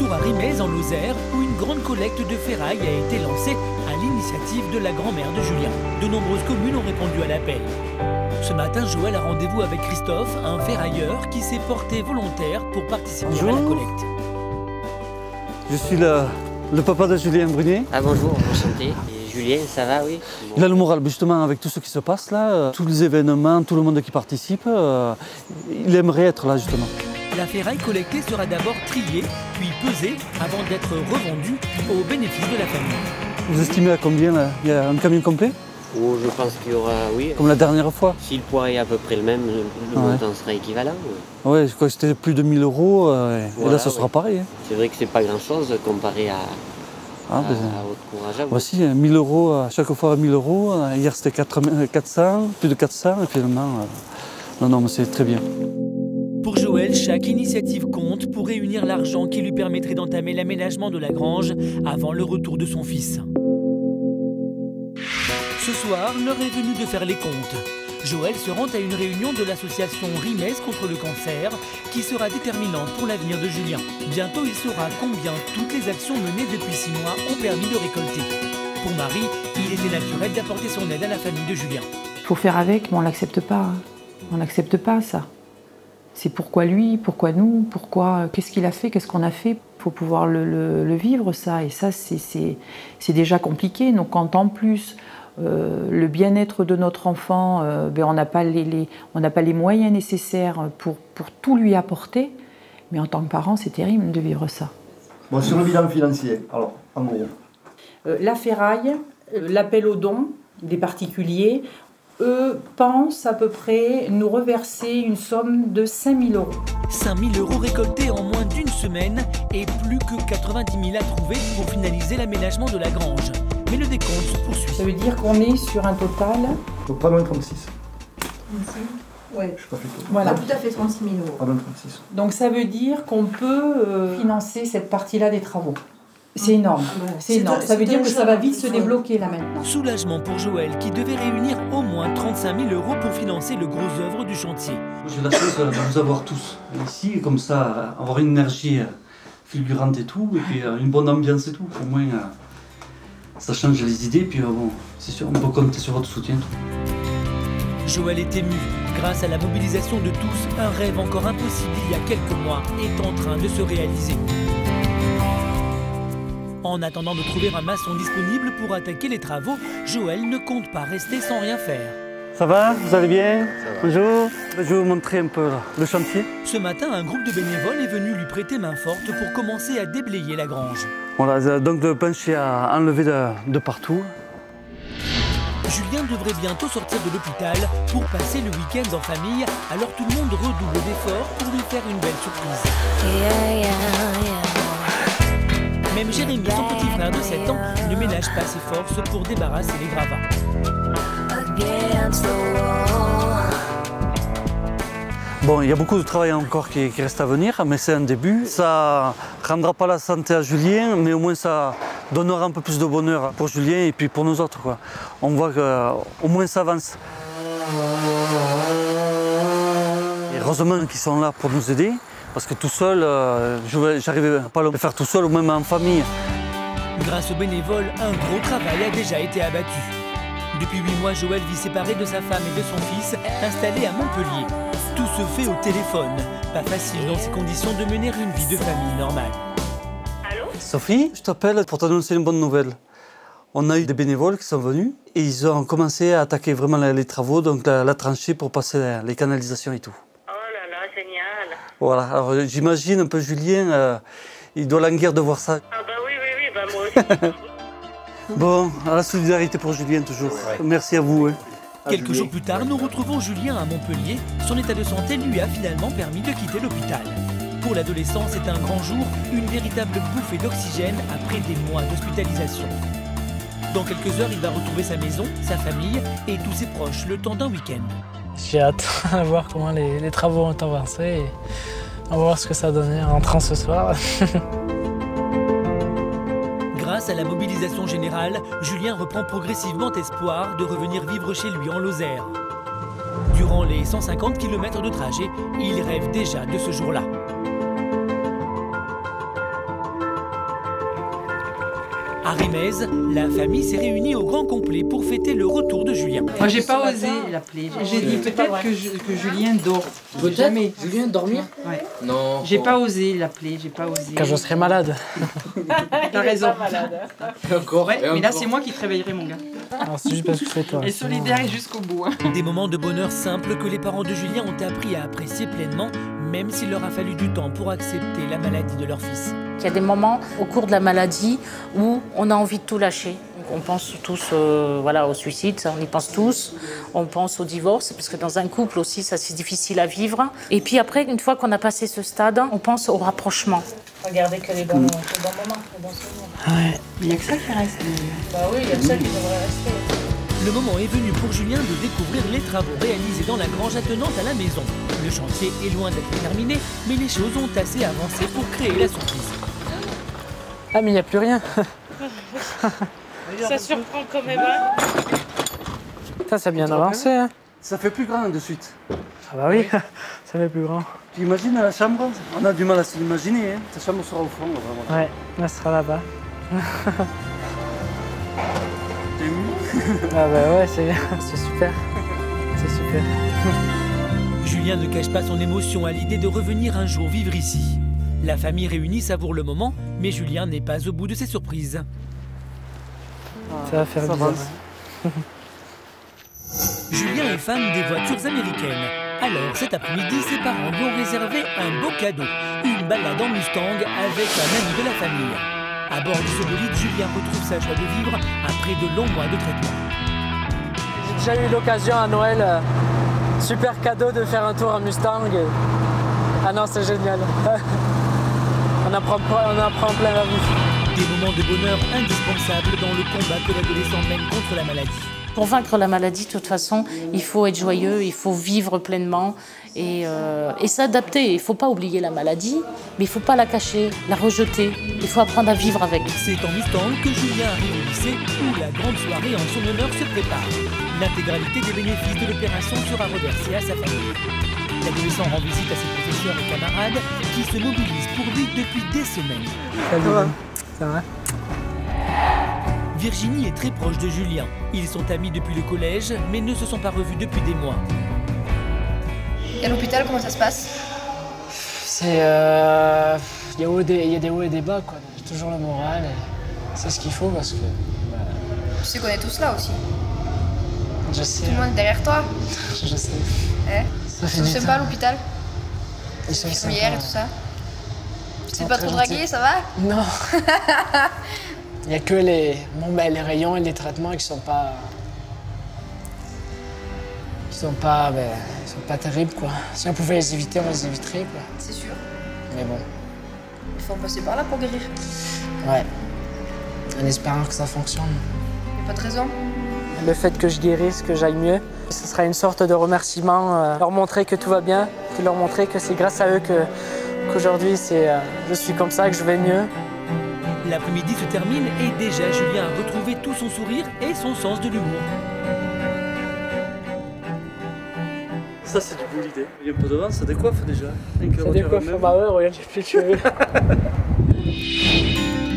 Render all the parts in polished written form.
Retour à Rimez en Lozère, où une grande collecte de ferraille a été lancée à l'initiative de la grand-mère de Julien. De nombreuses communes ont répondu à l'appel. Ce matin, Joël a rendez-vous avec Christophe, un ferrailleur qui s'est porté volontaire pour participer à la collecte. Je suis le papa de Julien Brunet. Ah bonjour, enchanté. Et Julien, ça va, oui? Il a le moral, justement, avec tout ce qui se passe là, tous les événements, tout le monde qui participe, il aimerait être là, justement. La ferraille collectée sera d'abord triée, puis pesée, avant d'être revendue au bénéfice de la famille. Vous estimez à combien là? Il y a un camion complet? Oh, je pense qu'il y aura, oui. Comme la dernière fois? Si le poids est à peu près le même, le montant sera équivalent. Oui, je crois que c'était plus de 1000 €, et là, ça sera pareil. Hein. C'est vrai que c'est pas grand-chose comparé à votre courage. Voici, 1000 € à chaque fois, 1000 €. Hier, c'était 400, plus de 400, et finalement, non, mais c'est très bien. Pour Joël, chaque initiative compte pour réunir l'argent qui lui permettrait d'entamer l'aménagement de la grange avant le retour de son fils. Ce soir, l'heure est venue de faire les comptes. Joël se rend à une réunion de l'association Rimez contre le cancer qui sera déterminante pour l'avenir de Julien. Bientôt, il saura combien toutes les actions menées depuis 6 mois ont permis de récolter. Pour Marie, il était naturel d'apporter son aide à la famille de Julien. Il faut faire avec, mais on ne l'accepte pas. On n'accepte pas ça. C'est pourquoi lui, pourquoi nous, pourquoi, qu'est-ce qu'il a fait, qu'est-ce qu'on a fait. Il faut pouvoir le vivre ça, et ça c'est déjà compliqué. Donc quand en plus le bien-être de notre enfant, on n'a pas les moyens nécessaires pour tout lui apporter, mais en tant que parent c'est terrible de vivre ça. Bon, sur le bilan financier, alors en gros. La ferraille, l'appel aux dons des particuliers, eux pensent à peu près nous reverser une somme de 5 000 €. 5 000 € récoltés en moins d'une semaine et plus que 90 000 à trouver pour finaliser l'aménagement de la grange. Mais le décompte se poursuit. Ça veut dire qu'on est sur un total... Donc pas loin de 36. 36. Ouais. Je suis pas fait tout. Voilà. Pas tout à fait 36 000 €. Pas loin de 36. Donc ça veut dire qu'on peut financer cette partie-là des travaux. C'est énorme, c'est énorme. Ça veut dire que ça va vite se débloquer là maintenant. Soulagement pour Joël qui devait réunir au moins 35 000 € pour financer le gros œuvre du chantier. J'ai la chance de vous avoir tous ici, comme ça, avoir une énergie fulgurante et tout, et puis une bonne ambiance et tout. Au moins, ça change les idées, puis bon, c'est sûr, on peut compter sur votre soutien. Joël est ému. Grâce à la mobilisation de tous, un rêve encore impossible il y a quelques mois est en train de se réaliser. En attendant de trouver un maçon disponible pour attaquer les travaux, Joël ne compte pas rester sans rien faire. Ça va? Vous allez bien? Bonjour. Je vais vous montrer un peu le chantier. Ce matin, un groupe de bénévoles est venu lui prêter main forte pour commencer à déblayer la grange. Voilà, donc le plancher à enlever de partout. Julien devrait bientôt sortir de l'hôpital pour passer le week-end en famille, alors tout le monde redouble d'efforts pour lui faire une belle surprise. Même Jérémy, son petit frère de 7 ans, ne ménage pas ses forces pour débarrasser les gravats. Bon, il y a beaucoup de travail encore qui reste à venir, mais c'est un début. Ça ne rendra pas la santé à Julien, mais au moins ça donnera un peu plus de bonheur pour Julien et puis pour nous autres, quoi. On voit qu'au moins ça avance. Et heureusement qu'ils sont là pour nous aider. Parce que tout seul, j'arrivais pas à le faire tout seul ou même en famille. Grâce aux bénévoles, un gros travail a déjà été abattu. Depuis 8 mois, Joël vit séparé de sa femme et de son fils, installé à Montpellier. Tout se fait au téléphone. Pas facile dans ces conditions de mener une vie de famille normale. Allô? Sophie, je t'appelle pour t'annoncer une bonne nouvelle. On a eu des bénévoles qui sont venus et ils ont commencé à attaquer vraiment les travaux, donc la tranchée pour passer les canalisations et tout. Génial. Voilà, alors j'imagine un peu Julien, il doit languir de voir ça. Ah bah oui, bah moi aussi. Bon, à la solidarité pour Julien toujours. Merci à vous. Hein. Quelques jours plus tard, nous retrouvons Julien à Montpellier. Son état de santé lui a finalement permis de quitter l'hôpital. Pour l'adolescent, c'est un grand jour, une véritable bouffée d'oxygène après des mois d'hospitalisation. Dans quelques heures, il va retrouver sa maison, sa famille et tous ses proches le temps d'un week-end. J'ai hâte de voir comment les travaux ont avancé et on va voir ce que ça donnait en rentrant ce soir. Grâce à la mobilisation générale, Julien reprend progressivement espoir de revenir vivre chez lui en Lozère. Durant les 150 km de trajet, il rêve déjà de ce jour-là. À Rimez, la famille s'est réunie au grand complet pour fêter le retour de Julien. Moi, j'ai pas osé l'appeler. J'ai dit peut-être que Julien dort. Peut-être Julien dormir? Ouais. Non. J'ai pas osé l'appeler, j'ai pas osé. Quand je serai malade. T'as raison. Encore. Ouais, mais là, c'est moi qui te réveillerai, mon gars. Non, c'est juste parce que c'est toi. Et solidaire et jusqu'au bout. Hein. Des moments de bonheur simples que les parents de Julien ont appris à apprécier pleinement, même s'il leur a fallu du temps pour accepter la maladie de leur fils. Il y a des moments au cours de la maladie où on a envie de tout lâcher. On pense tous voilà, au suicide, ça, on y pense tous. On pense au divorce, parce que dans un couple aussi, ça c'est difficile à vivre. Et puis après, une fois qu'on a passé ce stade, on pense au rapprochement. Regardez que les bons moments, les bons souvenirs. Ouais. Il n'y a que ça qui reste. Bah oui, il y a que ça qui devrait rester. Le moment est venu pour Julien de découvrir les travaux réalisés dans la grange attenante à la maison. Le chantier est loin d'être terminé, mais les choses ont assez avancé pour créer la surprise. Ah, mais il n'y a plus rien. Ça surprend quand même, hein. Ça a bien avancé, hein. Ça fait plus grand de suite. Ah bah oui, ça fait plus grand. Tu imagines la chambre? On a du mal à s'imaginer, hein. Ta chambre sera au fond. Vraiment. Ouais, elle sera là-bas. T'es ému? Ah bah ouais, c'est super. C'est super. Julien ne cache pas son émotion à l'idée de revenir un jour vivre ici. La famille réunie savoure le moment, mais Julien n'est pas au bout de ses surprises. Ça va faire bizarre. Julien est fan des voitures américaines. Alors cet après-midi, ses parents lui ont réservé un beau cadeau, une balade en Mustang avec un ami de la famille. À bord de ce bolide, Julien retrouve sa joie de vivre après de longs mois de traitement. J'ai déjà eu l'occasion à Noël, super cadeau de faire un tour en Mustang. Ah non, c'est génial. On apprend plein la vie. Des moments de bonheur indispensables dans le combat que l'adolescent mène contre la maladie. Pour vaincre la maladie, de toute façon, il faut être joyeux, il faut vivre pleinement et s'adapter. Il ne faut pas oublier la maladie, mais il ne faut pas la cacher, la rejeter. Il faut apprendre à vivre avec. C'est en Mustang que Julien arrive au lycée où la grande soirée en son honneur se prépare. L'intégralité des bénéfices de l'opération sera reversée à sa famille. L'adolescent rend visite à ses professeurs et camarades qui se mobilisent pour lui depuis des semaines. Ça va. Virginie est très proche de Julien. Ils sont amis depuis le collège, mais ne se sont pas revus depuis des mois. Et à l'hôpital, comment ça se passe? C'est... Il y a des hauts et des bas, quoi. J'ai toujours le moral. C'est ce qu'il faut parce que... Tu sais qu'on est tous là aussi. Je sais. Tout le monde est derrière toi. Je sais. Eh, ils sont sympas à l'hôpital. Ils sont sympas. Hier et tout ça. Tu t'es pas trop dragué, ça va? Non. Il n'y a que les rayons et les traitements qui sont pas terribles, quoi. Si on pouvait les éviter, on les éviterait, quoi. C'est sûr. Mais bon. Il faut en passer par là pour guérir. Ouais. En espérant que ça fonctionne. Y a pas de raison. Le fait que je guérisse, que j'aille mieux, ce sera une sorte de remerciement, leur montrer que tout va bien, de leur montrer que c'est grâce à eux qu'aujourd'hui je suis comme ça, que je vais mieux. L'après-midi se termine et déjà Julien a retrouvé tout son sourire et son sens de l'humour. Ça c'est du beau l'idée. Il y a un peu devant, ça décoiffe déjà. Ça décoiffe, bah ouais, regarde, j'ai plus de cheveux.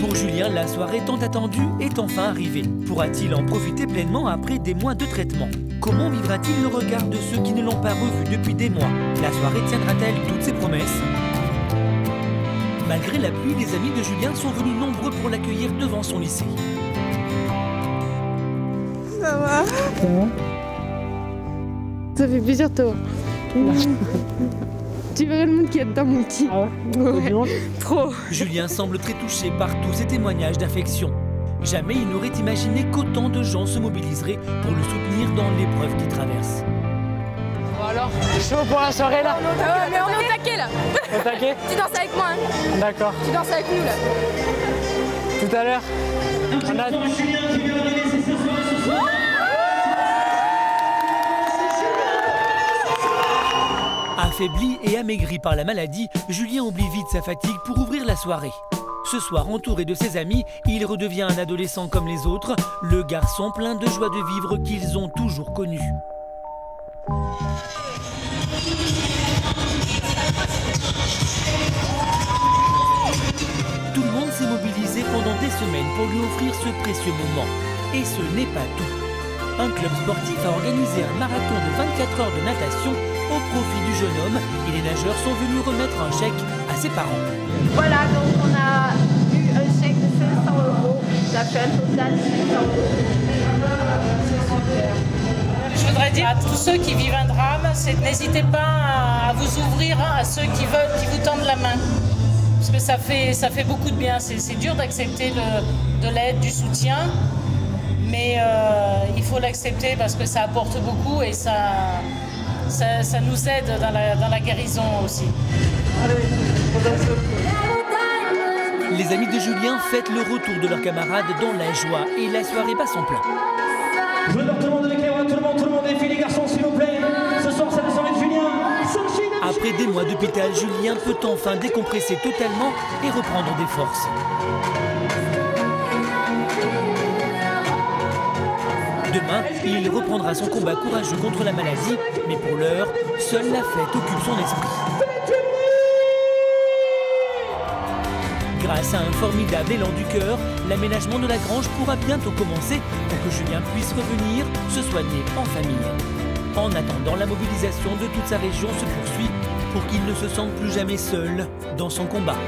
Pour Julien, la soirée tant attendue est enfin arrivée. Pourra-t-il en profiter pleinement après des mois de traitement? Comment vivra-t-il le regard de ceux qui ne l'ont pas revu depuis des mois? La soirée tiendra-t-elle toutes ses promesses? Malgré la pluie, les amis de Julien sont venus nombreux pour l'accueillir devant son lycée. Ça va? Ça fait plaisir de te voir. Tu verrais le monde qu'il y a dedans, mon petit. Ah ouais? Ouais. Trop. Julien semble très touché par tous ces témoignages d'affection. Jamais il n'aurait imaginé qu'autant de gens se mobiliseraient pour le soutenir dans l'épreuve qu'il traverse. Bon alors, chaud pour la soirée là? Mais on est au taquet là. Au taquet? Tu danses avec moi, hein. D'accord. Tu danses avec nous là. Tout à l'heure. On a... Affaibli et amaigri par la maladie, Julien oublie vite sa fatigue pour ouvrir la soirée. Ce soir, entouré de ses amis, il redevient un adolescent comme les autres, le garçon plein de joie de vivre qu'ils ont toujours connu. Tout le monde s'est mobilisé pendant des semaines pour lui offrir ce précieux moment. Et ce n'est pas tout. Un club sportif a organisé un marathon de 24 heures de natation au profit du jeune homme et les nageurs sont venus remettre un chèque à ses parents. Voilà, donc on a eu un chèque de 500 €. Ça fait un total de 600 €. C'est super. Je voudrais dire à tous ceux qui vivent un drame, n'hésitez pas à vous ouvrir à ceux qui vous tendent la main. Parce que ça fait beaucoup de bien. C'est dur d'accepter de l'aide, du soutien. Mais il faut l'accepter parce que ça apporte beaucoup et ça nous aide dans la guérison aussi. Les amis de Julien fêtent le retour de leurs camarades dans la joie et la soirée passe en plein. Je veux tout le monde l'éclair, tout le monde défile les garçons s'il vous plaît. Ce soir c'est la soirée de Julien. Après des mois d'hôpital, Julien peut enfin décompresser totalement et reprendre des forces. Demain, il reprendra son combat courageux contre la maladie, mais pour l'heure, seule la fête occupe son esprit. Grâce à un formidable élan du cœur, l'aménagement de la grange pourra bientôt commencer pour que Julien puisse revenir se soigner en famille. En attendant, la mobilisation de toute sa région se poursuit pour qu'il ne se sente plus jamais seul dans son combat.